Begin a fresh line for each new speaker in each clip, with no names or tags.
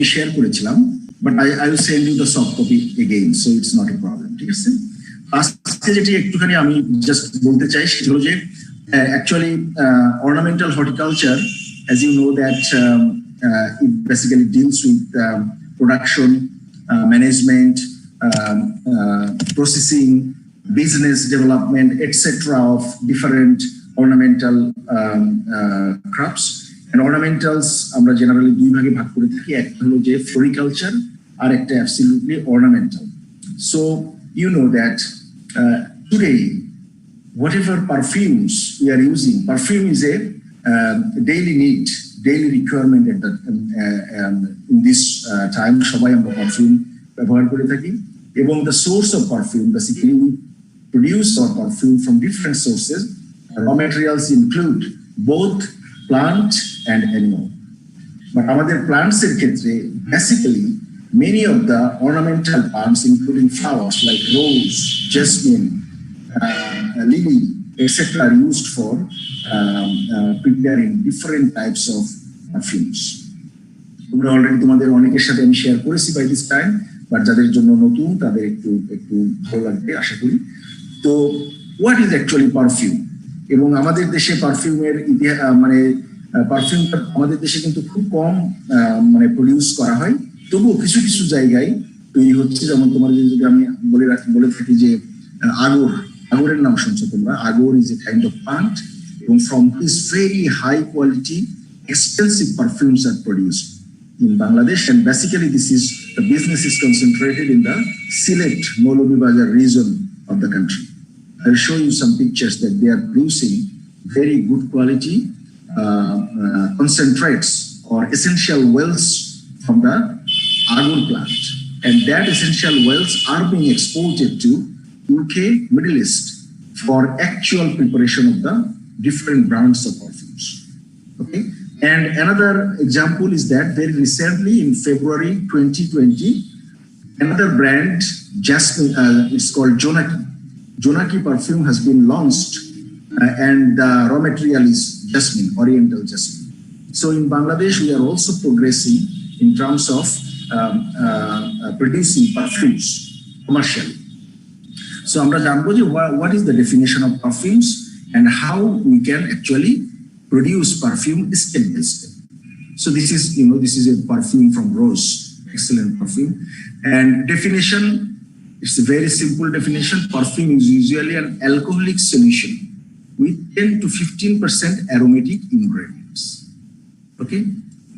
Share করেছিলাম, but I will send you the soft copy again, so it's not a problem. ঠিক আছে, আজকে যেটি একটুখানি আমি জাস্ট বলতে চাই সেটা হলো যে actually ornamental horticulture, as you know that it basically deals with production, management, processing, business development, etc. of different ornamental crops. And ornamentals আমরা জেনারেলি দুই ভাগে ভাগ করে থাকি, একটা হলো যে ফ্লোরিকালচার আর একটা absolutely ornamental. So you know that today whatever perfumes we are using, perfume is a daily need, daily requirement at the in this time সবাই আমরা পারফিউম ব্যবহার করে থাকি, এবং the source of perfume basically we produce our perfume from different sources. Raw materials include both plant and animal. But আমাদের plants এর ক্ষেত্রে basically many of the ornamental plants including flowers like rose, jasmine, lily, etc. are used for preparing different types of perfumes. তোমরা already তোমাদের অনেকের সাথে আমি share করেছি by this time, but যাদের জন্য নতুন তাদের একটু ভালো লাগবে আশা করি। তো হোয়াট ইজ অ্যাকচুয়ালি পারফিউম? এবং আমাদের দেশে পারফিউমের ইতিহাস মানে পারফিউমটা আমাদের দেশে কিন্তু খুব কম মানে প্রডিউস করা হয়, তবুও কিছু কিছু জায়গায় তৈরি হচ্ছে। যেমন তোমার যদি আমি বলে থাকি যে আগরের নাম শুনছো তোমরা, agar is a kind of plant, এবং from this very high quality expensive perfumes are produced in Bangladesh, and basically the business is concentrated in the Sylhet Moulobibazar region of the country. I'll show you some pictures that they are producing very good quality concentrates or essential oils from the agar plant, and that essential oils are being exported to UK, Middle East for actual preparation of the different brands of perfumes. Okay, and another example is that very recently in February 2020, another brand, Jasmine, it's called Jonaki perfume has been launched, and the raw material is jasmine, oriental jasmine. So in Bangladesh, we are also progressing in terms of producing perfumes commercially. So আমরা জানবো যে what is the definition of perfumes and how we can actually produce perfume step by step. So this is, this is a perfume from rose, excellent perfume. And definition, it's a very simple definition. Perfume is usually an alcoholic solution with 10 to 15% aromatic ingredients. Okay?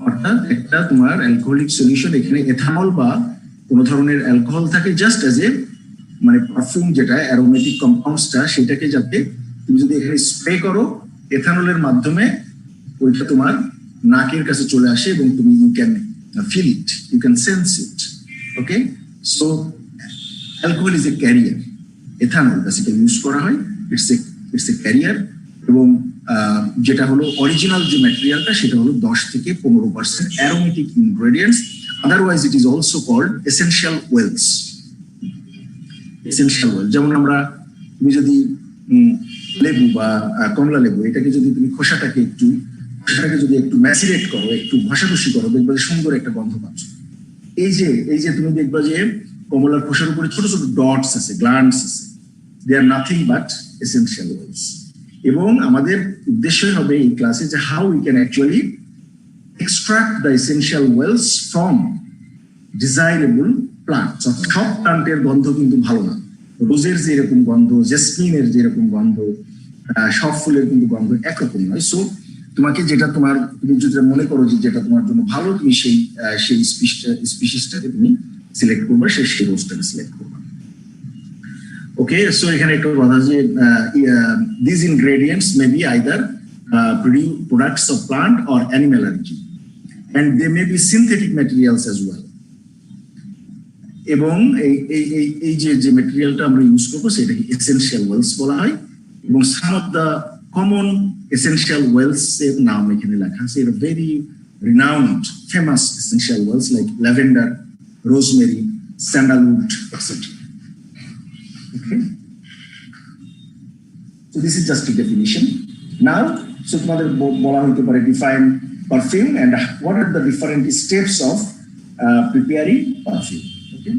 অর্থাৎ একটা তোমার alcoholic solution, এখানে ethanol বা কোনো ধরনের alcohol থাকে, just as a মানে perfume যেটা অ্যারোমেটিক কম্পাউন্ডসটা, সেটাকে যাতে তুমি যদি এখানে স্প্রে করো এথানলের মাধ্যমে, ওইটা তোমার নাকের কাছে চলে আসে এবং তুমি you can feel it, you can sense it. Okay, so alcohol is a carrier, ethanol basically use করা হয়, ইটস এ ক্যারিয়ার, এবং যেটা হলো অরিজিনাল যে ম্যাটেরিয়ালটা সেটা হলো 10 থেকে 15% aromatic ingredients, otherwise it is also called essential oils. Essential oil, যেমন তুমি যদি লেবু বা কমলা লেবু, এটাকে যদি তুমি খোসাটাকে যদি একটু ম্যাসিরেট করো, একটু ঘষাঘষি করো, দেখবা যে সুন্দর একটা গন্ধ পাচ্ছ। এই যে তুমি দেখবা যে কমলার খোসার উপরে ছোট ছোট ডটস আছে, গ্ল্যান্ডস আছে, they are nothing but essential oils. এবং আমাদের উদ্দেশ্যই হবে এই ক্লাসে যে how we can actually extract the essential oils from desirable plants. সব প্লান্টের গন্ধ কিন্তু ভালো না, রোজের যেরকম গন্ধ, জেসমিনের যেরকম গন্ধ, সব ফুলের কিন্তু গন্ধ একরকম নয়। সো তোমাকে যেটা তুমি যদি মনে করো যে যেটা তোমার জন্য ভালো, তুমি সেই স্পিসিসটাকে তুমি সিলেক্ট করবে, সেই রোজটাকে সিলেক্ট করবে। ওকে, সো এখানে একটা কথা যে these ingredients may be either products of plant or animal origin, and they may be synthetic materials as well. এবং এই যে ম্যাটেরিয়ালটা আমরা ইউজ করবো সেটাকে এসেনশিয়াল ওয়েলস বলা হয়, এবং some of the common essential oils এর নাম এখানে লেখা আছে। এর very renowned famous essential oils like lavender, rosemary, sandalwood, etcetera. Okay, so this is just a definition. Now, so তোমাদের বলা হতে পারে define perfume and what are the different steps of preparing perfume. Okay.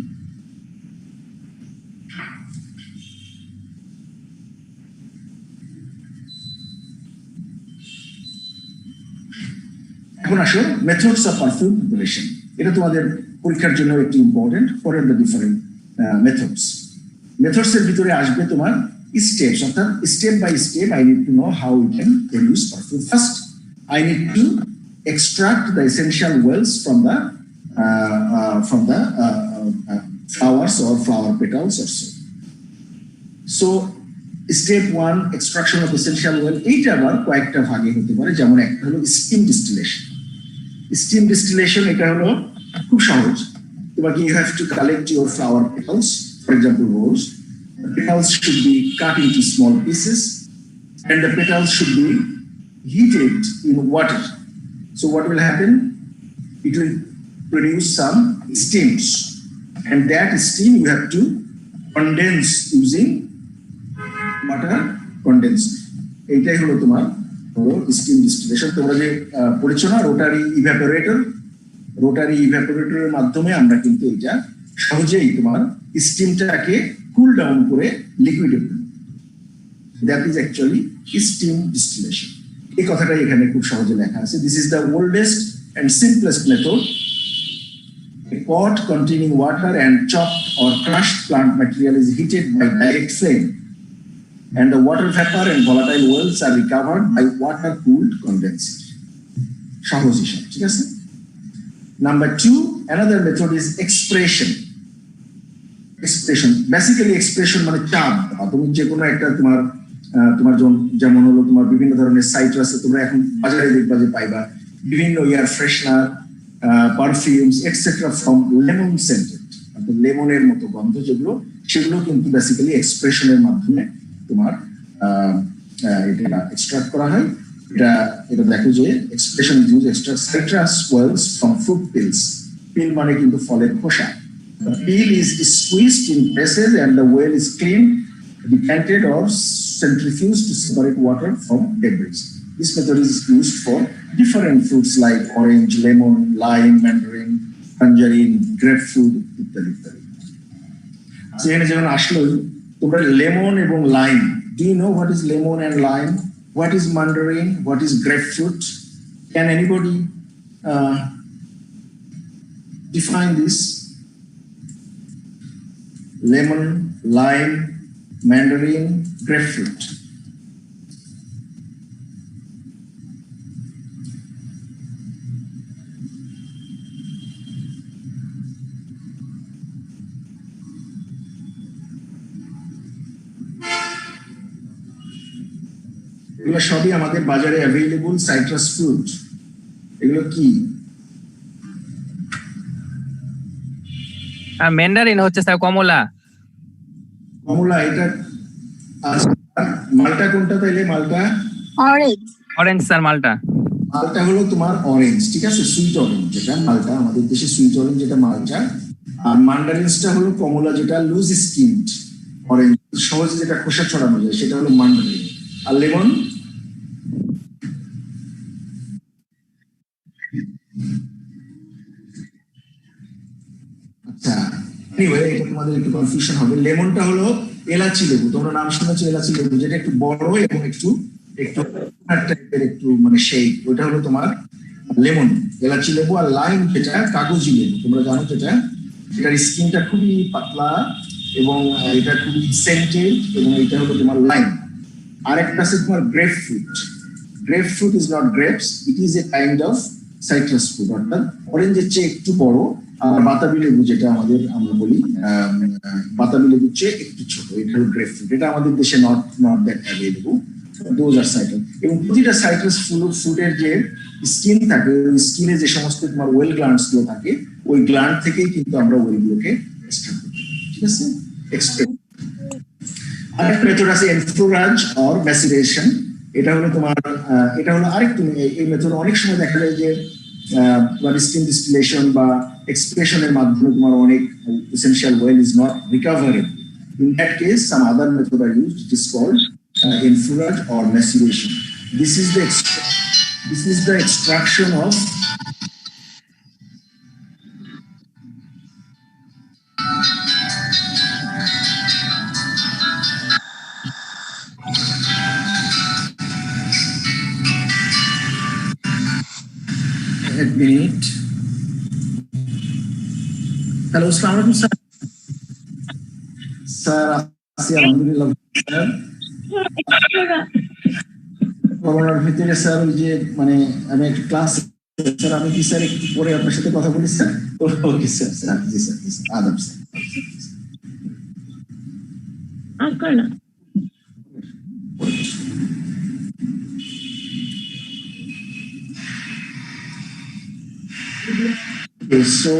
এখন আসো methods of perfume preparation. এটা তোমাদের পরীক্ষার জন্য একটি important. For the different methods. Methods এর ভিতরে আসবে তোমার স্টেপস, অর্থাৎ step by step I need to know how we can produce perfume. First I need to extract the essential oils from the flowers or flower petals or so. So step 1 extraction of essential oil, এইটা আবার কয়েকটা ভাগে হতে পারে। যেমন একটা হলো steam distillation. Steam distillation এটা হলো খুব সহজ। তোমাকে you have to collect your flower petals, for example rose. The petals should be cut into small pieces and the petals should be heated in water. So what will happen? It will produce some steams, and that steam you have to condense using water condenser. এইটাই হলো তোমার steam distillation. তোমরা যে পড়েছো না rotary ইভাপোরেটরের মাধ্যমে আমরা কিন্তু এটা সহজেই তোমার স্টিমটাকে কুল ডাউন করে লিকুইডে ফেলি। That is actually steam distillation. এই কথাটাই এখানে খুব সহজে লেখা আছে। This is the oldest and simplest method. A pot containing water and chopped or crushed plant material is heated by direct flame, and the water vapor and volatile oils are recovered by water-cooled condenser. Sahosishan, ঠিক আছে? Number 2, another method is expression. Basically expression মানে চাপ। তুমি যে কোনো একটা তোমার যেমন হলো তোমার বিভিন্ন ধরনের সাইট্রাস তোমরা এখন বাজারে দেখবা যে পাইবা বিভিন্ন air freshener, perfumes etcetera from lemon scented, অর্থাৎ লেমনের মতো গন্ধ যেগুলো, সেগুলো কিন্তু বেসিক্যালি এক্সপ্রেশনের মাধ্যমে তোমার এটা এক্সট্রাক্ট করা হয়। এটা দেখো যে expression use extract citrus oils from fruit peels. Peel মানে কিন্তু ফলের খোসা। The peel is squeezed in places and the oil is cleaned, decanted or centrifuged to separate water from debris. This method is used for different fruits like orange, lemon, lime, mandarin, tangerine, grapefruit, ইত্যাদি ইত্যাদি। সেখানে যেমন আসলো তোমরা lemon এবং lime, do you know what is lemon and lime? What is mandarin? What is grapefruit? Can anybody define this? Lemon, lime, mandarin, grapefruit. এগুলো সবই আমাদের বাজারে অ্যাভেলেবল সাইট্রাস ফ্রুট। এগুলো কি?
ম্যান্ডারিন হচ্ছে স্যার কমলা।
এটা মালটা কোনটা তাইলে? মালটা
অরেঞ্জ স্যার। মালটা
হলো তোমার অরেঞ্জ, ঠিক আছে? সুইট অরেঞ্জ যেটা মালটা, আমাদের দেশে সুইট অরেঞ্জ যেটা মালটা। আর মান্ডারিনসটা হলো কমলা যেটা লুজ স্কিনড অরেঞ্জ, সহজে যেটা খোসা ছড়ানো যায় সেটা হলো মান্ডারিন। আর লেমন আচ্ছা, এনিওয়ে এটা তোমাদের একটু কনফিউশন হবে। লেমনটা হলো এলাচি লেবু, তোমরা নাম শুনেছো এলাচি লেবু, যেটা একটু বড় এবং একটু টাইপের একটু মানে শেপ, ওটা হলো তোমার লেমন, এলাচি লেবু। আর লাইম যেটা কাগজি লেবু, তোমরা জানো যেটা, এটার স্কিনটা খুবই পাতলা এবং এটা খুবই সেন্টেড, এবং এটা হলো তোমার লাইম। আরেকটা আছে তোমার grape fruit. Grape fruit is not grapes, it is a kind of citrus fruit, অর্থাৎ অরেঞ্জের চেয়ে একটু বড়। আর বাতাবি লেবু যেটা আমরা বলি, বাতাবি লেবুর চেয়ে একটু ছোট, এটা হলো গ্রেপ ফ্রুট। এটা আমাদের দেশে not that available. Those are citrus. এবং প্রতিটা সাইট্রাস ফ্রুটের যে স্কিন থাকে, ওই স্কিনে যে সমস্ত তোমার ওয়েল গ্ল্যান্ডস গুলো থাকে, ওই গ্ল্যান্ড থেকেই কিন্তু আমরা ওয়েলগুলোকে এক্সট্রাক্ট করি, ঠিক আছে? আরেকটা মেথড আছে এনফ্লোরাজ অর ম্যাসিরেশন। এটা হলো তোমার আরেকটু, এই মেথড অনেক সময় দেখা যায় যে স্কিন ডিস্টিলেশন বা এক্সপ্রেশনের মাধ্যমে তোমার অনেক essential well is not recoverable. In that case, some other method are used. It is called infrared or maceration. This is the extraction of minute. Hello, Assalamu alaikum, sir. Sir, alhamdulillah, sir. করোনার ভিতরে sir ওই যে মানে আমি একটা class sir আমি কি sir একটু পরে আপনার সাথে কথা বলি স্যার? ওকে স্যার, স্যার জি স্যার, জি স্যার, আদাব sir. Okay, so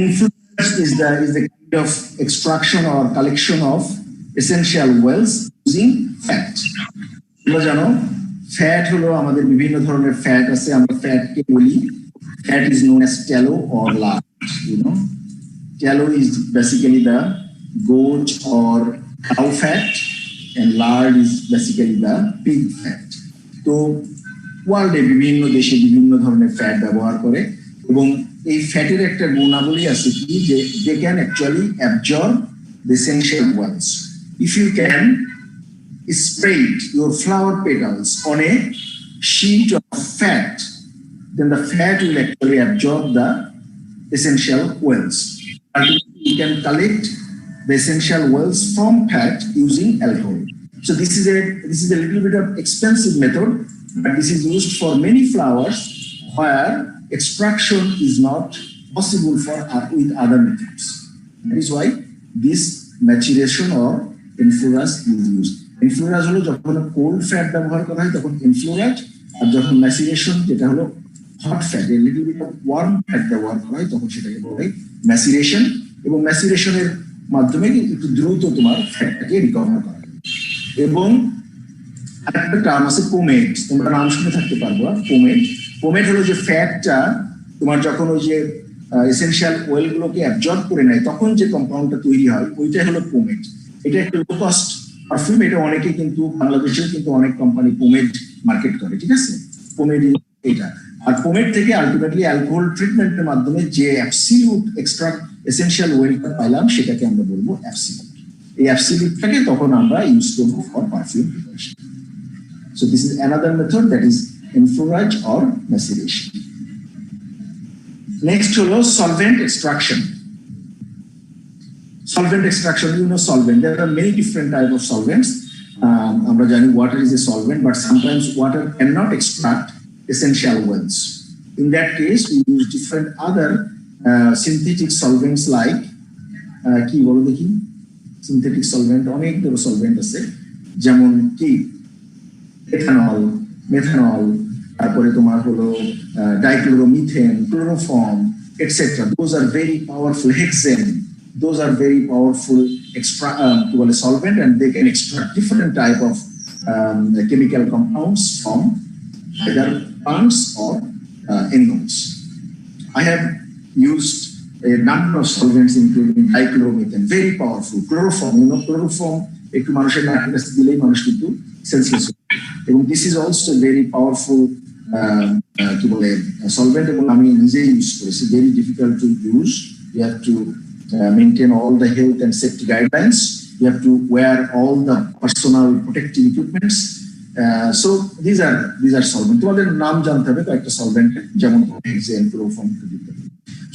influence is the kind of extraction or collection of essential oils using fat. তোমরা জানো ফ্যাট হলো আমাদের বিভিন্ন ধরনের ফ্যাট আছে, আমরা ফ্যাটকে বলি fat is known as tallow or lard. You know, tallow is basically the goat or cow fat, and lard is basically the pig fat. তো ওয়ার্ল্ডে বিভিন্ন দেশে বিভিন্ন ধরনের ফ্যাট ব্যবহার করে, এবং এই ফ্যাটের একটা গুণাবলী আছে কি যে they can actually absorb the essential oils. If you can spread your flower petals on a sheet of fat, then the fat will actually absorb the essential oils. And you can collect the essential oils from fat using alcohol. So this is a little bit of expensive method, but this is used for many flowers where extraction is not possible with other methods. That is why this maturation or inflorescence is used. Inflorescence হলো যখন cold fat ব্যবহার করা হয় তখন inflorescence, আর যখন maceration যেটা হলো hot fat, a little bit of warm fat ব্যবহার করা হয় তখন সেটাকে বলা হয় ম্যাসিরেশন, এবং ম্যাসিরেশনের মাধ্যমে একটু দ্রুত তোমার ফ্যাটটাকে রিকভার করা হয়। এবং একটা টার্ম আছে পোমেড, তোমরা নাম শুনে থাকতে পারবো। পোমেড হলো যে ফ্যাটটা তোমার যখন ওই যে এসেনশিয়াল অয়েল গুলোকে অ্যাবজর্ব করে নেয় তখন যে কম্পাউন্ডটা তৈরি হয় ওইটাই হলো পোমেড। এটা একটা লো কস্ট পারফিউম, এটা অনেকে কিন্তু বাংলাদেশেও কিন্তু অনেক কোম্পানি পোমেড মার্কেট করে, ঠিক আছে? পোমেড এটা, আর পোমেড থেকে আলটিমেটলি অ্যালকোহল ট্রিটমেন্টের মাধ্যমে যে অ্যাবসলিউট এক্সট্রা এসেনশিয়াল অয়েলটা পাইলাম সেটাকে আমরা বলবো অ্যাবসলিউট। এই অ্যাবসলিউটটাকে তখন আমরা ইউজ করবো for perfume preparation. So this is another method, that is inflorescence or maceration. Next holo solvent extraction. Solvent extraction, you know solvent. There are many different types of solvents. Amra jani water is a solvent, but sometimes water cannot extract essential oils. In that case, we use different other synthetic solvents like ki bolo dekhi synthetic solvent onek dhoro solvent ache jemon ki ethanol, methanol, তারপরে তোমার হলো dichloromethane, chloroform, etcetera. Those are very powerful, hexane. Those are very powerful solvent, and they can extract different type of chemical compounds from either plants or animals. I have used a number of solvents including dichloromethane, very powerful. Chloroform, you know, chloroform একটু মানুষের নাকের কাছে দিলেই মানুষ কিন্তু senseless হয়, এবং this is also very powerful কি বলে সলভেন্ট, এবং আমি নিজেই ইউজ করেছি। Very difficult to use, you have to maintain all the health and safety guidelines, you have to wear all the personal protective equipments. So these are solvent. তোমাদের নাম জানতে হবে কয়েকটা সলভেন্ট, যেমন হেক্সেন, ক্লোরোফর্ম ইত্যাদি।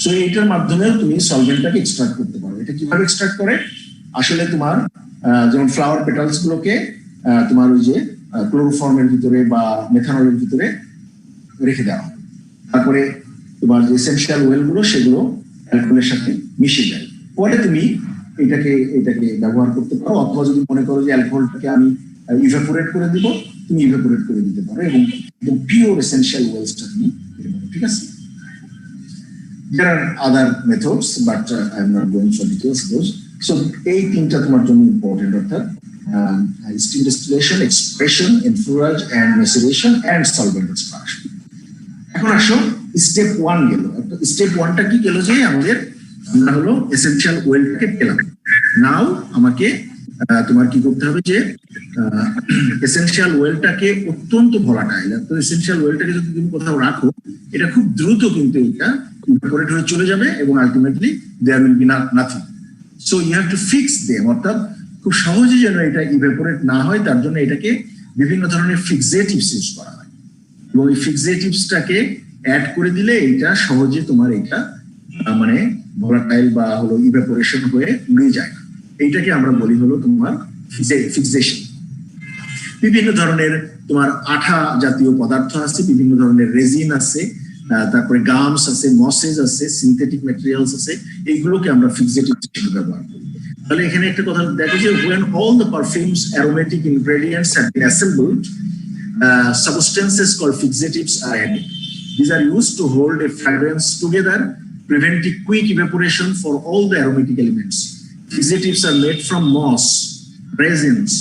So এইটার মাধ্যমে তুমি সলভেন্টটাকে এক্সট্রাক্ট করতে পারো। এটা কিভাবে এক্সট্রাক্ট করে? আসলে তোমার যেমন ফ্লাওয়ার পেটালস গুলোকে তোমার ওই যে ক্লোরোফর্মের ভিতরে বা মেথানলের ভিতরে রেখে দেওয়া হয়, তারপরে তোমার যে এসেনশিয়াল অয়েল গুলো সেগুলো অ্যালকোহলের সাথে মিশে যায়, পরে তুমি এটাকে ব্যবহার করতে পারো। অথবা যদি মনে করো যে অ্যালকোহলটাকে আমি ইভাপোরেট করে দিব, তুমি ইভাপোরেট করে দিতে পারো এবং একদম পিওর এসেনশিয়াল অয়েলসটা তুমি পেতে পারো, ঠিক আছে? There are other methods, but I'm not going for details those. So এই তিনটা তোমার জন্য ইম্পর্টেন্ট, অর্থাৎ steam distillation, expression, inflorescence and maceration and solvent extraction. এখন আসো স্টেপ 1 গেল। স্টেপ 1টা কি গেল যে আমরা হলো এসেনশিয়াল অয়েলটাকে পেলাম। নাও আমাকে তোমার কি করতে হবে যে এসেনশিয়াল অয়েলটাকে অত্যন্ত ভোলাটাইল, তো এসেনশিয়াল অয়েলটাকে যদি তুমি কোথাও রাখো এটা খুব দ্রুত কিন্তু এটা ইভাপোরেট হয়ে চলে যাবে এবং ultimately there will be nothing. So you have to fix them, অর্থাৎ খুব সহজে যেন এটা ইভাপোরেট না হয় তার জন্য এটাকে বিভিন্ন ধরনের ফিক্সেটিভস ইউজ করা হয়। এবং এই ফিক্সেটিভসটাকে অ্যাড করে দিলে এটা সহজে তোমার এটা মানে ভলাটাইল বা হলো ইভাপোরেশন হয়ে উড়ে যায় না। এইটাকে আমরা বলি হলো তোমার ফিক্সেশন। বিভিন্ন ধরনের তোমার আঠা জাতীয় পদার্থ আছে, বিভিন্ন ধরনের রেজিন আছে, তারপরে গামস আছে, মসেজ আছে, সিনথেটিক ম্যাটেরিয়ালস আছে, এইগুলোকে আমরা ফিক্সেটিভ হিসেবে ব্যবহার করি। তাহলে এখানে একটা কথা দেখো যে when all the perfumes aromatic ingredients have been assembled, substances called fixatives are added. These are used to hold a fragrance together, preventing quick evaporation for all the aromatic elements. Fixatives are made from moss, resins,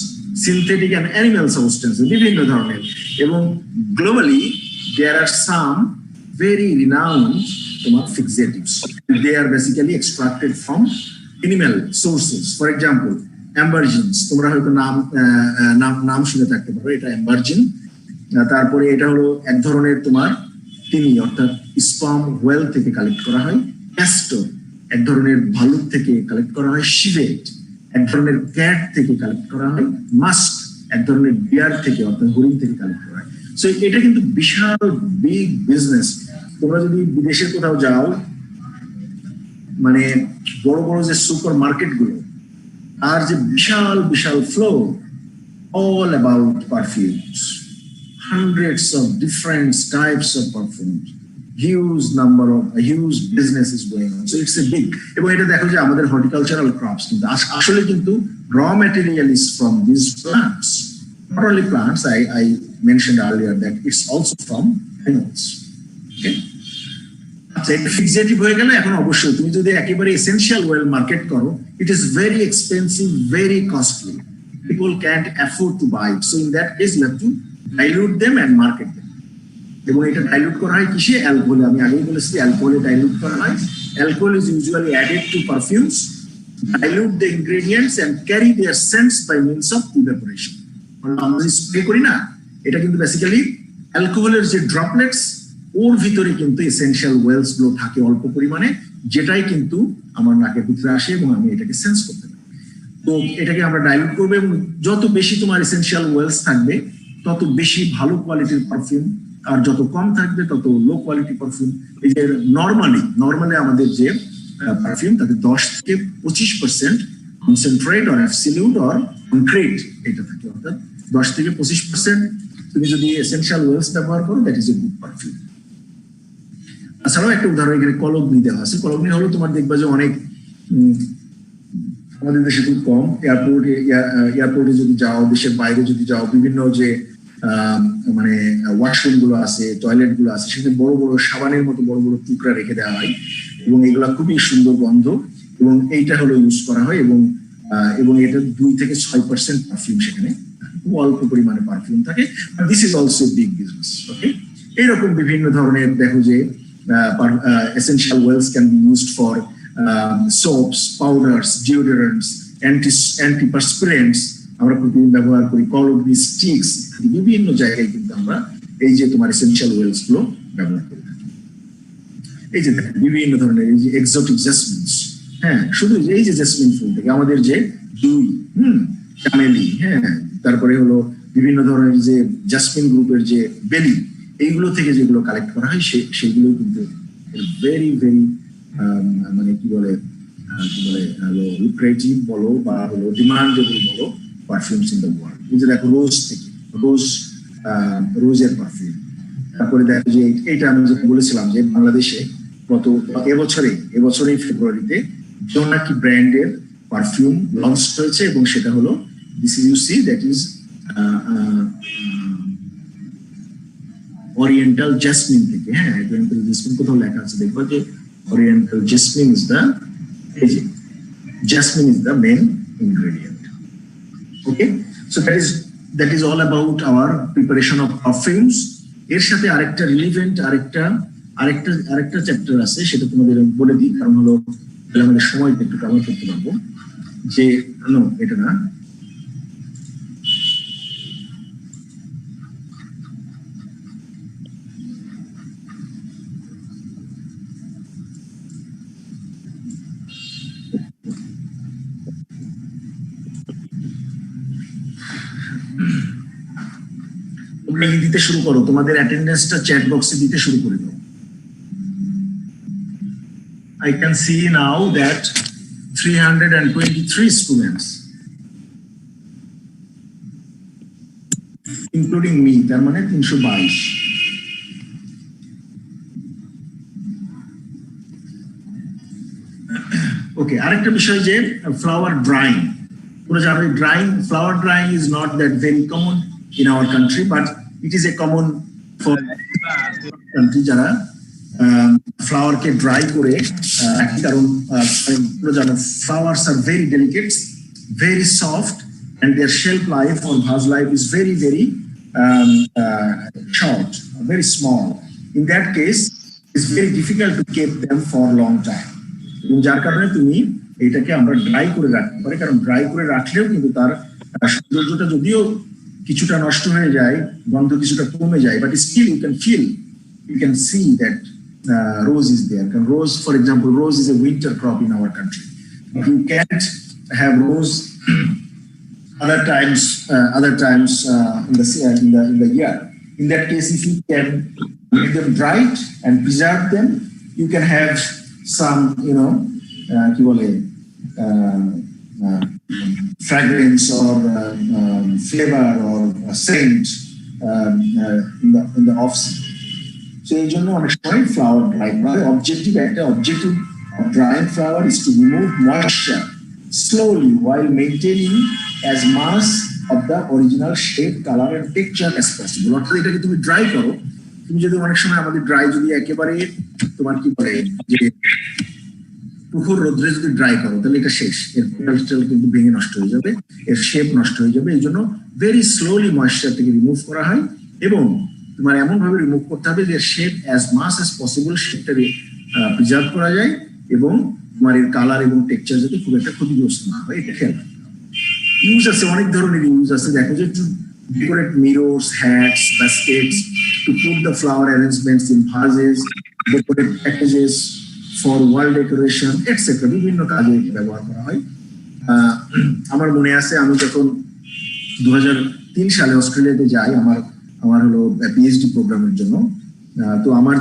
synthetic and animal substances, বিভিন্ন ধরনের, এবং globally there are some very renowned fixatives. They are basically extracted from animal sources. For example, ambergris, তোমরা হয়তো নাম শুনে থাকতে পারো, এটা ambergris। তারপরে এটা হলো এক ধরনের তোমার তিমি, অর্থাৎ স্পার্ম হোয়েল থেকে কালেক্ট করা হয়। ক্যাস্টর এক ধরনের ভালুক থেকে কালেক্ট করা হয়। শিভেট এক ধরনের ক্যাট থেকে কালেক্ট করা হয়। মাস্ক এক ধরনের বিয়ার থেকে অর্থাৎ হরিণ থেকে কালেক্ট করা হয়। সো এটা কিন্তু বিশাল বিগ বিজনেস। তোমরা যদি বিদেশের কোথাও যাও, মানে বড় বড় যে সুপার মার্কেট গুলো, আর যে বিশাল বিশাল flow, all about perfumes, hundreds of different types of perfumes, huge business is going on. So it's a big, এবং এটা দেখো যে আমাদের হর্টিকালচারাল ক্রপস কিন্তু আসলে কিন্তু raw material is from these plants. Not only plants, I mentioned earlier that it's also from animals. Okay? আচ্ছা, এটা ফিক্সেটিভ হয়ে গেলে এখন অবশ্যই তুমি যদি একেবারে এসেনশিয়াল ওয়েল মার্কেট করো, it is very expensive, very costly. People can't afford to buy it. So in that case you have to dilute them and market them. এবং এটা ডাইলুট করা হয় কিসে? অ্যালকোহলে। আমি আগেই বলেছি অ্যালকোহলে ডাইলুট করা হয়। Alcohol is usually added to perfumes, dilute the ingredients and carry their scents by means of evaporation. আমরা স্প্রে করি না, এটা কিন্তু বেসিক্যালি অ্যালকোহলের যে ড্রপলেটস, ওর ভিতরে কিন্তু এসেনশিয়াল ওয়েলস গুলো থাকে অল্প পরিমাণে, যেটাই কিন্তু আমার নাকের ভিতরে আসে এবং আমি এটাকে সেন্স করতে পারি। তো এটাকে আমরা ডাইলুট করবো, এবং যত বেশি তোমার এসেনশিয়াল ওয়েলস থাকবে তত বেশি ভালো কোয়ালিটির পারফিউম, আর যত কম থাকবে তত লো কোয়ালিটি পারফিউম। এই যে নর্মালি আমাদের যে পারফিউম, তাতে 10 থেকে 25% concentrate or absolute or concrete এটা থাকে, অর্থাৎ 10 থেকে 25% তুমি যদি এসেনশিয়াল ওয়েলস ব্যবহার করো, that is a good perfume. তাছাড়াও একটা উদাহরণ এখানে কলগ্নি দেওয়া আছে। কলগ্নি হলো তোমার দেখবা যে অনেক, আমাদের দেশে খুব কম, এয়ারপোর্টে যদি যাও, দেশের বাইরে যদি যাও, বিভিন্ন যে মানে ওয়াশরুম গুলো আছে, টয়লেট গুলো আছে, সেখানে বড় বড় সাবানের মতো বড় বড় টুকরা রেখে দেওয়া হয়, এবং এগুলা খুবই সুন্দর গন্ধ, এবং এইটা হলো ইউজ করা হয়। এবং এটা 2 থেকে 6% পারফিউম সেখানে, খুব অল্প পরিমাণে পারফিউম থাকে। This is also big business. Okay, এইরকম বিভিন্ন ধরনের দেখো যে essential oils can be used for soaps, powders, deodorants, antiperspirants, আমরা প্রতিদিন ব্যবহার করি, কলগ্নি স্টিক্স, বিভিন্ন জায়গায় কিন্তু আমরা এই যে তোমার এসেনশিয়াল ওয়েলস গুলো ব্যবহার করে থাকি। এই যে বিভিন্ন ধরনের এই যে এক্সোটিক জাসমিনস, হ্যাঁ, শুধু এই যে জাসমিন ফুল থেকে আমাদের যে জুই, চামেলি, হ্যাঁ, তারপরে হলো বিভিন্ন ধরনের যে জাসমিন গ্রুপের যে বেলি, এইগুলো থেকে যেগুলো কালেক্ট করা হয় সেগুলো কিন্তু ভেরি ভেরি মানে কি বলে লুক্রেটিভ বলো বা হলো ডিমান্ডেবল বলো পারফিউমস ইন দ্য ওয়ার্ল্ড। এই যে দেখো রোজ থেকে, রোজের পারফিউম। তারপরে দেখো যে এইটা আমি যেটা বলেছিলাম যে বাংলাদেশে গত এবছরেই ফেব্রুয়ারিতে জোনাকি ব্র্যান্ডের পারফিউম লঞ্চ হয়েছে, এবং সেটা হলো this is you see that is oriental jasmine থেকে। হ্যাঁ, ওরিয়েন্টাল জেসমিন কোথাও লেখা আছে, দেখবো যে oriental jasmine is the main ingredient. Okay, so that is all about our preparation of perfumes. এর সাথে আরেকটা রিলিভেন্ট আরেকটা চ্যাপ্টার আছে, সেটা তোমাদের বলে দিই, কারণ হলো আমাদের সময়টা একটু কভার করতে পারবো। যে এটা না, মেইল দিতে শুরু করো, তোমাদের অ্যাটেন্ডেন্সটা চ্যাট বক্সে দিতে শুরু করে দাও। I can see now that 323 students, including me, তার মানে 322। ওকে, আরেকটা বিষয় যে ফ্লাওয়ার ড্রাইং, তোমরা জানো flower drawing is not that very common in our country, but it is a common for country যারা ফ্লাওয়ারকে ড্রাই করে রাখি। কারণ তোমরা জানো flowers are very delicate, very soft, and their shelf life or vase life is very short, very small. In that case, it's very difficult to keep them for a long time. যার কারণে তুমি এটাকে আমরা dry করে রাখতে পারি, কারণ dry করে রাখলেও কিন্তু তার সৌন্দর্যটা যদিও কিছুটা নষ্ট হয়ে যায়, গন্ধ কিছুটা কমে যায়, but still you can see that rose is there. Because rose, for example, rose is a winter crop in our country. You can't have rose other times in the year. In that case, if you can make them dried and preserve them, you can have some, fragrance or flavor or scent in the off season. So এই জন্য অনেক সময় flower dry করা হয়। objective of drying flower is to remove moisture slowly while maintaining as much of the original shape, color and texture as possible. অর্থাৎ এটাকে তুমি dry করো, তুমি যদি অনেক সময় আমাদের ড্রাই যদি একেবারে তোমার কি বলে যে প্রখর রোদ্রে যদি ড্রাই করো তাহলে এটা শেষ, এর পোটেনশিয়াল কিন্তু ভেঙে নষ্ট হয়ে যাবে, এর শেপ নষ্ট হয়ে যাবে। এই জন্য ভেরি স্লোলি ময়েশ্চার থেকে রিমুভ করা হয় এবং তোমার এমন ভাবে রিমুভ করতে হবে যে shape as much as possible শেপটাকে প্রিজার্ভ করা যায় এবং তোমার এর কালার এবং টেক্সচার যাতে খুব একটা ক্ষতিগ্রস্ত না হয় এটা খেয়াল রাখতে হবে। ইউজ আছে, অনেক ধরনের ইউজ আছে। দেখো যে to decorate mirrors, hats, baskets, to put the flower arrangements in vases, decorate packages for wall decoration etcetera, বিভিন্ন কাজে ব্যবহার করা হয়। আমার মনে আছে আমি যখন 2003 সালে অস্ট্রেলিয়াতে যাই আমার হলো পিএইচডি প্রোগ্রামের জন্য, তো আমার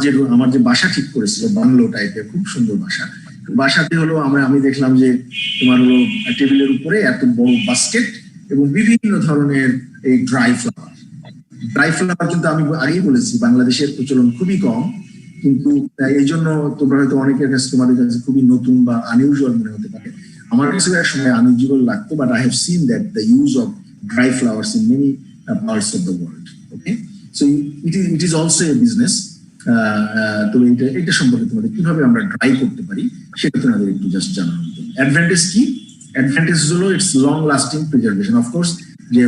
যে বাসা ঠিক করেছিল বাংলো টাইপের, খুব সুন্দর বাসাতে হলো আমি দেখলাম যে তোমার হলো টেবিলের উপরে এত বড় বাস্কেট এবং বিভিন্ন ধরনের এই ড্রাই ফ্লাওয়ার কিন্তু আমি আগেই বলেছি বাংলাদেশের প্রচলন খুবই কম, কিন্তু এই জন্য তোমরা হয়তো অনেকের কাছে তোমাদের কাছে খুবই নতুন বা আনইউজুয়াল মনে হতে পারে। আমার কাছে এক সময় আনইউজুয়াল লাগতো, but I have seen that the use of dry flowers in many parts of the world. Okay, so it is also a business. তো এটা সম্পর্কে তোমাদের কিভাবে আমরা ড্রাই করতে পারি সেটা তোমাদের একটু জাস্ট জানানো। অ্যাডভান্টেজ কি? অ্যাডভান্টেজ হলো it's long lasting preservation. Of course যে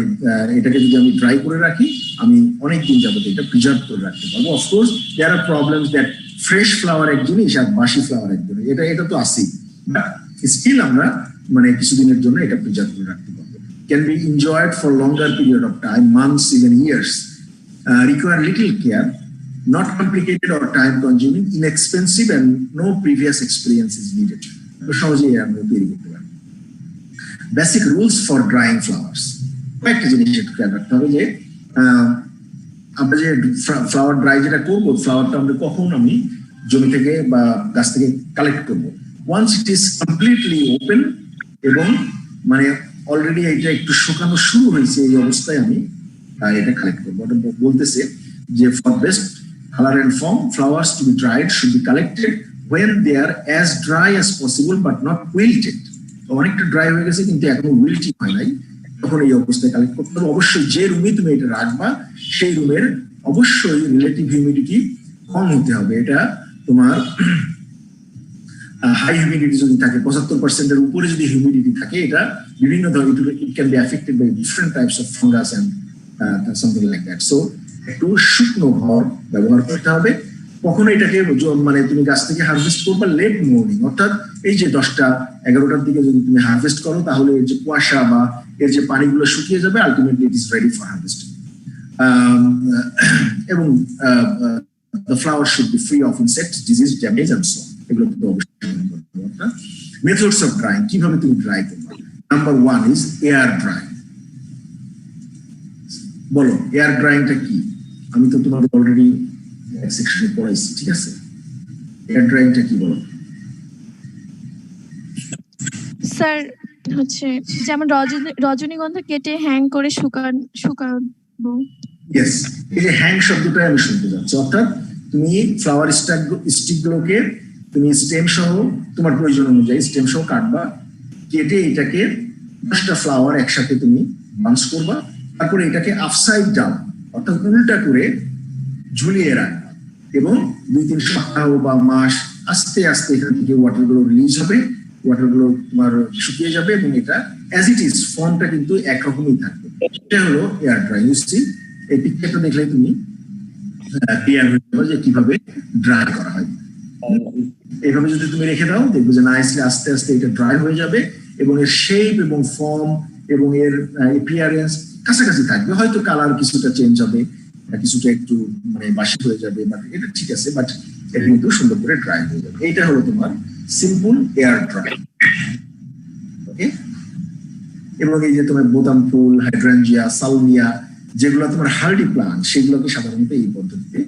এটাকে যদি আমি ড্রাই করে রাখি আমি অনেক দিন যাবত এটা প্রিজার্ভ করে রাখতে পারবো। Of course there are problems that fresh flower এক জিনিস আর বাসি ফ্লাওয়ার এক জিনিস, এটা তো আছেই, স্টিল আমরা মানে কিছুদিনের জন্য এটা প্রিজার্ভ করে রাখতে পারবো। Can be enjoyed for longer period of time, months, even years, require little care, not complicated or time consuming, inexpensive and no previous experience is needed. সহজেই আমরা তৈরি করতে পারবো। Basic rules for drawing flowers, কয়েকটা জিনিস একটু খেয়াল রাখতে হবে যে আমরা যে ফ্লাওয়ার ড্রাই যেটা করবো, ফ্লাওয়ারটা আমরা কখন আমি জমি থেকে বা গাছ থেকে কালেক্ট করবো, once it is completely open এবং মানে অলরেডি এটা একটু শুকানো শুরু হয়েছে, এই অবস্থায় আমি এটা কালেক্ট করবো। ওটা বলতেছে যে for best color and form, flowers to be dried should be collected when they are as dry as possible but not wilted. অনেকটা ড্রাই হয়ে গেছে কিন্তু এখনো উইল্টিং হয় নাই, তখন এই অবস্থায় কালেক্ট করতে হবে। অবশ্যই যে রুমে তুমি এটা রাখবা সেই রুমের অবশ্যই রিলেটিভ হিউমিডিটি কম হতে হবে। এটা তোমার হাই হিউমিডিটি যদি থাকে 75% উপরে যদি হিউমিডিটি থাকে, এটা বিভিন্ন ধরনের it can be affected by different types of fungus and something like that. So একটু শুকনো ঘর ব্যবহার করতে হবে। কখনো এটাকে মানে তুমি গাছ থেকে হারভেস্ট করবা লেট মর্নিং, অর্থাৎ এই যে 10টা-11টার দিকে যদি তুমি হারভেস্ট করো তাহলে এর যে কুয়াশা বা এর যে পানিগুলো শুকিয়ে যাবে, ultimately it is ready for harvesting. এবং the flower should be free of insects, disease, damage and so on. এগুলো কিন্তু অবশ্যই মেথডস অফ ড্রাইং, কিভাবে তুমি ড্রাই করবে। Number 1 is air drawing. বলো এয়ার ড্রাইংটা কি? আমি তো তোমাদের অলরেডি সেকশনে পড়াইছি, ঠিক আছে? এয়ার ড্রাইংটা কি বলো?
স্যার হচ্ছে যেমন রজনীগন্ধা কেটে হ্যাং করে শুকাবো।
ইয়েস, এই যে হ্যাং শব্দটা আমি শুনতে যাচ্ছি, অর্থাৎ তুমি ফ্লাওয়ার স্টিক গুলোকে তুমি স্টেম সহ তোমার প্রয়োজন অনুযায়ী স্টেম সহ কাটবা, কেটে এটাকে 10টা ফ্লাওয়ার একসাথে তুমি বাঞ্চ করবা, তারপরে এটাকে আপসাইড ডাউন অর্থাৎ উল্টা করে ঝুলিয়ে রাখবা এবং 2-3 সপ্তাহ বা মাস আস্তে আস্তে এখান থেকে ওয়াটার গুলো রিলিজ হবে, ওয়াটার গুলো তোমার শুকিয়ে যাবে এবং এটা অ্যাজ ইট ইজ ফর্মটা কিন্তু একরকমই থাকবে। এটা হলো এয়ার ড্রাই। এই পিকচারটা দেখলে তুমি ক্লিয়ার হয়ে যাবে যে কিভাবে ড্রাই করা হয়। এইভাবে যদি তুমি রেখে দাও দেখবে যে নাইসলি আস্তে আস্তে এটা ড্রাই হয়ে যাবে এবং এর শেপ এবং ফর্ম এবং এর অ্যাপিয়ারেন্স কাছাকাছি থাকবে। হয়তো কালার কিছুটা চেঞ্জ হবে, কিছুটা একটু মানে বাসি হয়ে যাবে, বাট এটা ঠিক আছে, বাট এটা কিন্তু সুন্দর করে ড্রাই হয়ে যাবে। এইটা হলো তোমার সিম্পল এয়ার ড্রাই। ওকে, এবং এই যে তোমার বোতাম ফুল, হাইড্রাঞ্জিয়া, সালভিয়া যেগুলো তোমার হার্ডি প্লান্ট সেগুলোকে সাধারণত এই পদ্ধতিতে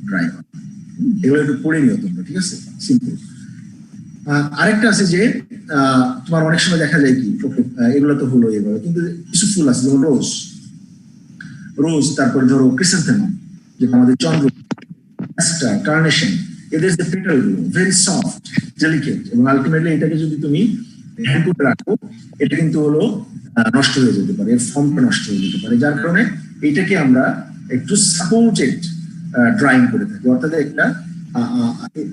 ড্রাই করা। এগুলো একটু পড়ে নিও তোমরা, ঠিক আছে? সিম্পল। আরেকটা আছে যে তোমার অনেক সময় দেখা যায় কি, এগুলো তো হলো এভাবে, কিন্তু কিছু ফুল আছে যেমন রোজ, তারপরে ধরো ক্রিসেন্থেমাম যেটা আমাদের চন্দ্র, কার্নেশন, এদের যে পেটাল গুলো ভেরি সফট ডেলিকেট এবং আলটিমেটলি এটাকে যদি তুমি হ্যাং করে রাখো এটা কিন্তু হলো নষ্ট হয়ে যেতে পারে, এর ফর্মটা নষ্ট হয়ে যেতে পারে, যার কারণে এইটাকে আমরা একটু সাপোর্টেড ড্রাইং করে থাকি, অর্থাৎ একটা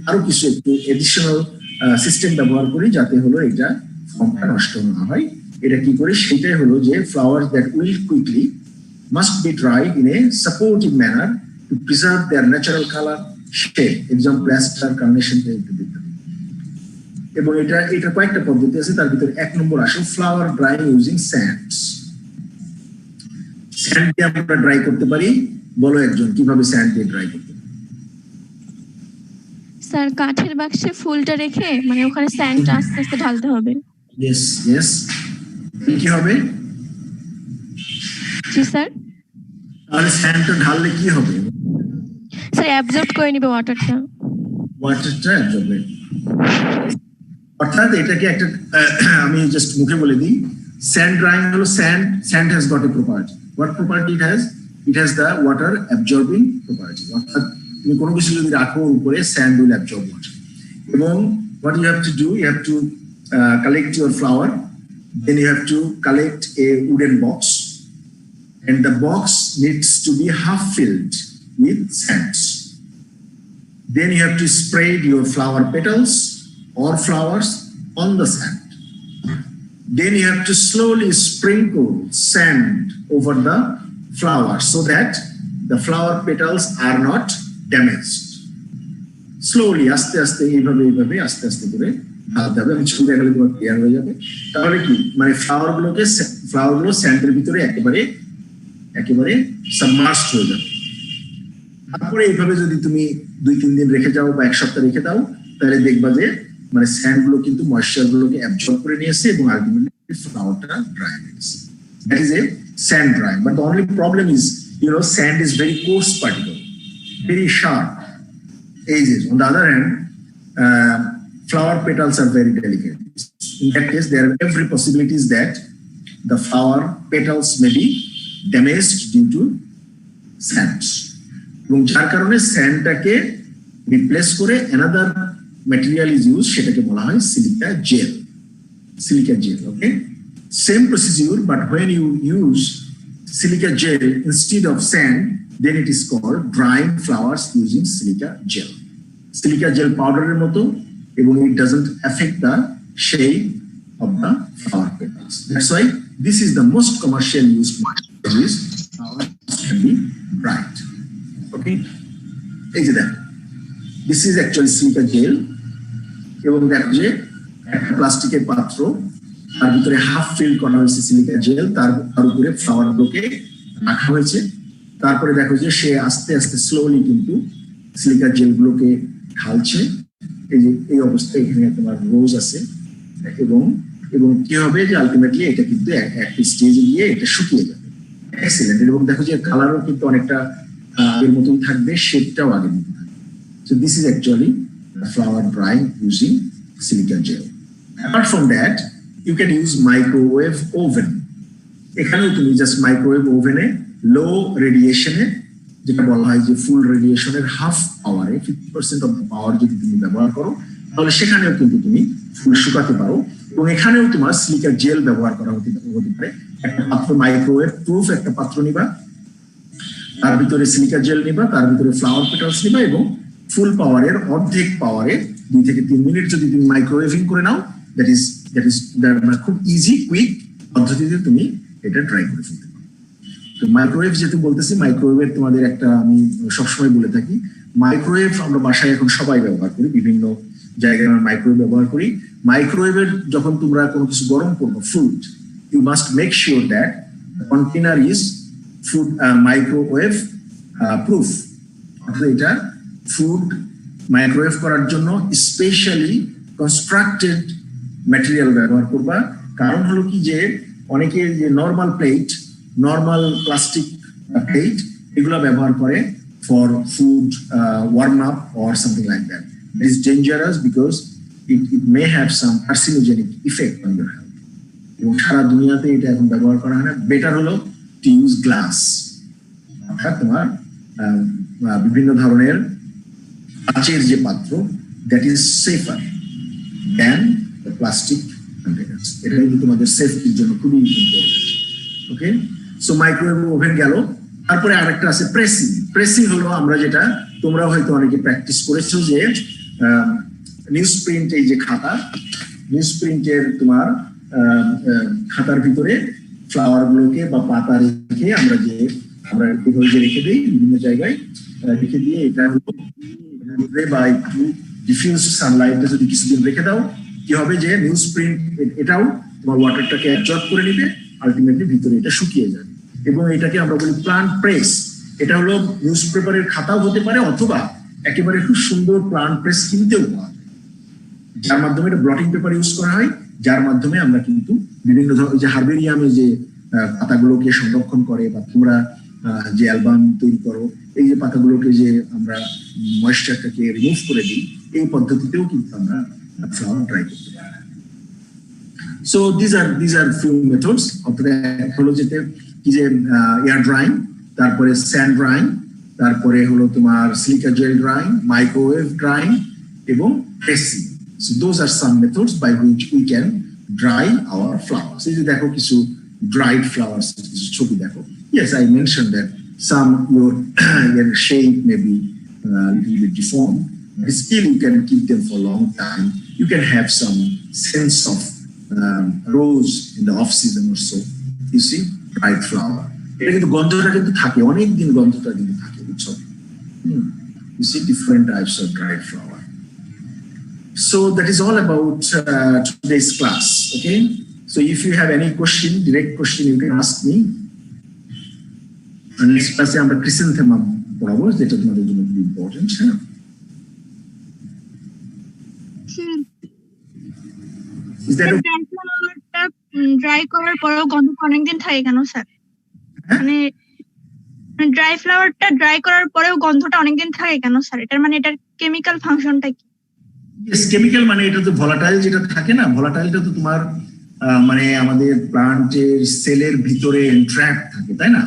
আরো কিছু একটু এডিশনাল সিস্টেম ব্যবহার করি যাতে হলো এটা ফর্মটা নষ্ট না হয়। এটা কি করে, সেটাই হলো যে flowers that will quickly must be dried in a supportive manner to preserve their natural color, shape. Example, aster, carnation, এবং এটা কয়েকটা পদ্ধতি আছে, তার ভিতরে 1 নম্বর আসে flower drying using sands. Sand দিয়ে আমরা ড্রাই করতে পারি, বলো একজন কিভাবে স্যান্ড দিয়ে ড্রাই করতে পারি?
স্যার কাঠের বাক্সে ফুলটা রেখে মানে ওখানে স্যান্ডটা আস্তে আস্তে ঢালতে হবে।
ইয়েস কি হবে?
জি স্যার।
তাহলে স্যান্ডটা ঢাললে কি হবে?
স্যার অ্যাবজর্ব করে নিবে ওয়াটারটা
অ্যাবজর্ব। অর্থাৎ এটাকে একটা আমি জাস্ট মুখে বলে দিই, স্যান্ড ড্রাইং হলো sand has got a property. What property it has the water absorbing property. অর্থাৎ তুমি কোনো কিছু যদি রাখো উপরে, স্যান্ড উইল অ্যাবজর্ব ওয়াটার। এবং what you have to do, you have to collect your flower, then you have to collect a wooden box and the box needs to be half filled with sands. Then you have to spread your flower petals or flowers on the sand. Then you have to slowly sprinkle sand over the flowers so that the flower petals are not damaged. Slowly, aste aste এইভাবে আস্তে আস্তে করে ঢালতে হবে। আমি ছবি দেখালে তোমার ক্লিয়ার হয়ে যাবে। তাহলে কি মানে ফ্লাওয়ারগুলো স্যান্ডের ভিতরে একেবারে সাবমার্জড হয়ে যাবে। তারপরে এইভাবে যদি তুমি 2-3 দিন রেখে যাও বা 1 সপ্তাহ রেখে দাও, তাহলে দেখবা যে মানে স্যান্ড গুলো কিন্তু ময়েশ্চার গুলোকে অ্যাবজর্ব করে নিয়েছে এবং আলটিমেটলি ফ্লাওয়ারটা ড্রাই হয়ে গেছে। That is a sand dry. But the only problem is sand is very coarse particle, very sharp edges. On the other hand, flower petals are very delicate. In that case, there are every possibilities that the flower petals may be damaged due to sands. এবং যার কারণে স্যান্ডটাকে replace করে another material is used, সেটাকে বলা হয় silica gel. Okay, same procedure, but when you use silica gel instead of sand, then it is called drying flowers using silica gel. Silica gel powder এর মতো, এবং it doesn't affect the shape of the flower petals. That's why this is the most commercial use is can be dried. Okay, এই যে দেখো, this is actually silica gel, এবং দেখো যে একটা প্লাস্টিকের পাত্র, তার ভিতরে হাফ ফিল করা হয়েছে সিলিকা জেল, তার উপরে ফ্লাওয়ার গুলোকে রাখা হয়েছে। তারপরে দেখো যে সে আস্তে আস্তে স্লোলি কিন্তু সিলিকা জেল গুলোকে ঢালছে। এই যে এই অবস্থায় এখানে তোমার রোজ আছে, এবং কি হবে যে আলটিমেটলি এটা কিন্তু একটা স্টেজে গিয়ে এটা শুকিয়ে যাবে। এক্সিলেন্ট। এবং দেখো যে কালারও কিন্তু অনেকটা আগের মতোই থাকবে, শেপটাও আগের মতো থাকবে। So this is actually flower drying using silica gel. Apart from that, you can use microwave oven. এখানেও তুমি জাস্ট মাইক্রোওয়েভ ওভেনে লো রেডিয়েশনে, যেটা বলা হয় যে ফুল রেডিয়েশনের হাফ পাওয়ারে 50% অফ দ্য পাওয়ার যদি তুমি ব্যবহার করো, তাহলে সেখানেও কিন্তু তুমি ফুল শুকাতে পারো। এবং এখানেও তোমার সিলিকা জেল ব্যবহার করা হতে পারে। একটা পাত্র, মাইক্রোওয়েভ প্রুফ একটা পাত্র নিবা, তার ভিতরে সিলিকা জেল নিবা, তার ভিতরে ফ্লাওয়ার পেটালস নিবা, এবং ফুল পাওয়ারের অর্ধেক পাওয়ারে 2 থেকে 3 মিনিট যদি তুমি মাইক্রোওয়েভিং করে নাও, দ্যাট ইজ খুব ইজি কুইক পদ্ধতিতে তুমি এটা ট্রাই করে ফেলতে পারো। তো মাইক্রোওয়েভ যেহেতু বলতেছি, মাইক্রোওয়েভের তোমাদের একটা আমি সবসময় বলে থাকি, মাইক্রোওয়েভ আমরা বাসায় এখন সবাই ব্যবহার করি, বিভিন্ন জায়গায় আমরা মাইক্রোওয়েভ ব্যবহার করি। মাইক্রোওয়েভের যখন তোমরা কোনো কিছু গরম করবো, food, you must make sure that container is food microwave proof. অর্থাৎ এটা ফুড মাইক্রোওয়েভ করার জন্য স্পেশালি কনস্ট্রাক্টেড ম্যাটেরিয়াল ব্যবহার করবা। কারণ হলো কি যে অনেকে যে normal plate, normal plastic plate, এগুলো ব্যবহার করে for food warm up or something like that. It is dangerous because it may have some carcinogenic effect on your health. এবং সারা দুনিয়াতে এটা এখন ব্যবহার করা হয় না। বেটার হলো টু ইউজ গ্লাস, অর্থাৎ তোমার বিভিন্ন ধরনের কাচের যে পাত্র, that is safer than the plastic containers. এটা কিন্তু তোমাদের সেফটির জন্য খুবই important. Okay, so microwave oven গেল। তারপরে আরেকটা আছে প্রেসিং। প্রেসিং হলো আমরা যেটা তোমরা হয়তো অনেকে প্র্যাকটিস করেছো, যে নিউজ প্রিন্ট, এই যে খাতা, নিউজ প্রিন্টের তোমার খাতার ভিতরে ফ্লাওয়ার গুলোকে বা পাতা রেখে আমরা রেখে দিই বিভিন্ন জায়গায়, রেখে দিয়ে এটা হলো বা একটু ডিফিউজ সানলাইটে যদি কিছুদিন রেখে দাও, কি হবে যে নিউজ প্রিন্ট এটাও তোমার ওয়াটারটাকে অ্যাবজর্ব করে নিবে, আলটিমেটলি ভিতরে এটা শুকিয়ে যাবে। এবং এটাকে আমরা বলি প্লান্ট প্রেস। এটা হলো নিউজ পেপারের খাতাও হতে পারে, অথবা একেবারে খুব সুন্দর প্লান্ট প্রেস কিনতেও পাওয়া যায়, যার মাধ্যমে এটা ব্লটিং পেপার ইউজ করা হয়, যার মাধ্যমে আমরা কিন্তু বিভিন্ন ধরনের যে হার্বেরিয়ামে যে পাতাগুলোকে সংরক্ষণ করে, বা তোমরা যে অ্যালবাম তৈরি করো, এই যে পাতাগুলোকে যে আমরা ময়েশ্চারটাকে রিমুভ করে দিই, এই পদ্ধতিতেও কিন্তু আমরা ফ্লাওয়ার ড্রাই করতে পারি। So these are few methods. অর্থাৎ হলো যেতে কি যে এয়ার ড্রাইং, তারপরে স্যান্ড ড্রাইং, তারপরে হলো তোমার silica gel drawing, microwave drawing এবং pressing. So those are some methods by which we can dry our flowers. এই যে দেখো কিছু dried flowers, কিছু ছবি দেখো। Yes, I mentioned that some your shape may be a little bit deformed, but still you can keep them for a long time. You can have some sense of rose in the off season or so. You see, dried flower. এটা কিন্তু গন্ধটা কিন্তু থাকে, অনেক দিন গন্ধটা কিন্তু থাকে, বুঝছো? You see different types of dried flower. So that is all about today's class. Okay, so if you have any question, direct question, you can ask me. And next class আমরা chrysanthemum পড়াবো, যেটা তোমাদের জন্য খুব important. হ্যাঁ, is that
dry করার পরেও গন্ধ অনেকদিন থাকে কেন স্যার? মানে ড্রাই ফ্লাওয়ারটা ড্রাই করার পরেও গন্ধটা অনেকদিন থাকে কেন স্যার? এটার মানে এটার কেমিক্যাল ফাংশনটা কি?
কেমিক্যাল মানে এটা তো ভলাটাইল যেটা থাকে না, ভলাটাইলটা তো তোমার মানে আমাদের প্লান্টের সেলের ভিতরে এন্ট্র্যাপ থাকে, তাই না?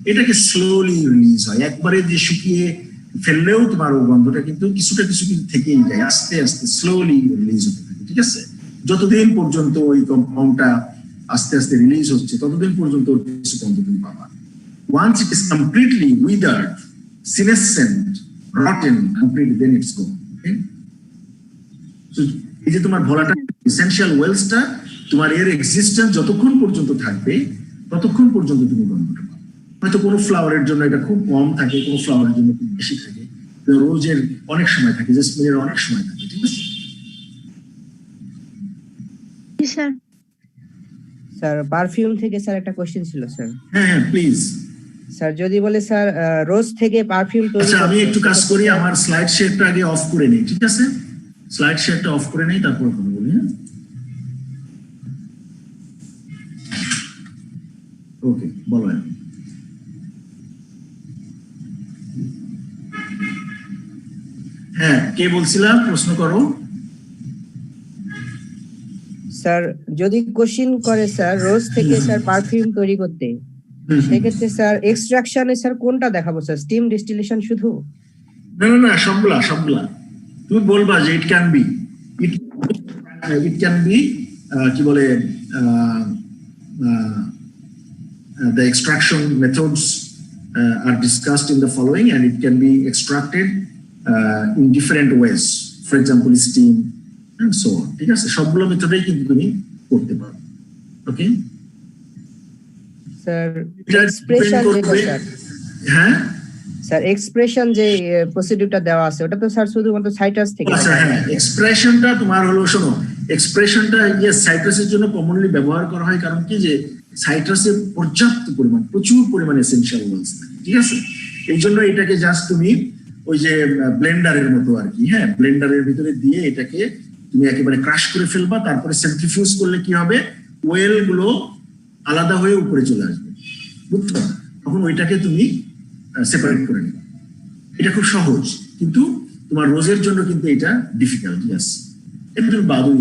এটাকে স্লোলি রিলিজ হয়। একবারে যে শুকিয়ে ফেললেও তোমার ও গন্ধটা কিন্তু কিছুটা কিছু থেকেই যায়, আস্তে আস্তে স্লোলি রিলিজ হতে থাকে। ঠিক আছে, যতদিন পর্যন্ত ওই কম্পাউন্ডটা আস্তে আস্তে রিলিজ হচ্ছে, ততদিন পর্যন্ত কিছু গন্ধ তুমি পাবা। Once it is completely withered, senescent, rotten completely, then it's gone. Okay? এই যে তোমার ভলাটাইল এসেনশিয়াল ওয়েলসটা, তোমার এর এক্সিস্টেন্স যতক্ষণ পর্যন্ত থাকবে ততক্ষণ পর্যন্ত তুমি গন্ধটা পাবে। হয়তো কোনো ফ্লাওয়ারের জন্য এটা খুব কম থাকে, কোনো ফ্লাওয়ারের জন্য খুব বেশি থাকে, রোজের অনেক সময় থাকে, জেসমিনের অনেক সময় থাকে। ঠিক আছে
স্যার?
স্যার পারফিউম থেকে স্যার একটা কোশ্চেন ছিল স্যার।
হ্যাঁ হ্যাঁ, প্লিজ
স্যার যদি বলে স্যার রোজ থেকে পারফিউম তৈরি।
আচ্ছা, আমি একটু কাজ করি, আমার স্লাইড শেয়ারটা আগে অফ করে নেই। ঠিক আছে, স্লাইড শেয়ারটা অফ করে নেই, তারপর কথা বলি। হ্যাঁ, ওকে, বলো। হ্যাঁ, কে বলছিলা? প্রশ্ন করো।
স্যার যদি কোশ্চিন করে স্যার রোজ থেকে স্যার পারফিউম তৈরি করতে, সেক্ষেত্রে স্যার এক্সট্রাকশনে স্যার কোনটা দেখাবো স্যার? স্টিম ডিস্টিলেশন শুধু?
না না না, সবগুলা তুমি বলবা যে ইট ক্যান বি কি বলে the extraction methods are discussed in the following and it can be extracted in different ways, for example steam and so on. ঠিক আছে, সবগুলো মেথডেই কিন্তু তুমি করতে পারো। ওকে
স্যার এক্সপ্রেশন যেটা স্যার,
হ্যাঁ
স্যার এক্সপ্রেশন যে প্রসিডিউরটা দেওয়া আছে ওটা তো স্যার শুধুমাত্র সাইট্রাস থেকে।
আচ্ছা হ্যাঁ, এক্সপ্রেশনটা তোমার হলো, শোনো, এক্সপ্রেশনটা সাইট্রাসের জন্য কমনলি ব্যবহার করা হয়, কারণ কি যে সাইট্রাসে পর্যাপ্ত পরিমাণ, প্রচুর পরিমাণে এসেনশিয়াল অয়েলস থাকে। ঠিক আছে, এই জন্য এটাকে জাস্ট তুমি ওই যে ব্লেন্ডারের মতো আর কি, হ্যাঁ, ব্লেন্ডারের ভিতরে দিয়ে এটাকে তুমি একেবারে ক্রাশ করে ফেলবা, তারপরে সেন্ট্রিফিউজ করলে কি হবে, ওয়েল গুলো আলাদা হয়ে উপরে চলে আসবে, বুঝছো? তখন ওইটাকে তুমি সেপারেট করে নেবে। এটা খুব সহজ, কিন্তু তোমার রোজের জন্য কিন্তু এটা ডিফিকাল্ট। ইয়াস, এটা তুমি বাদও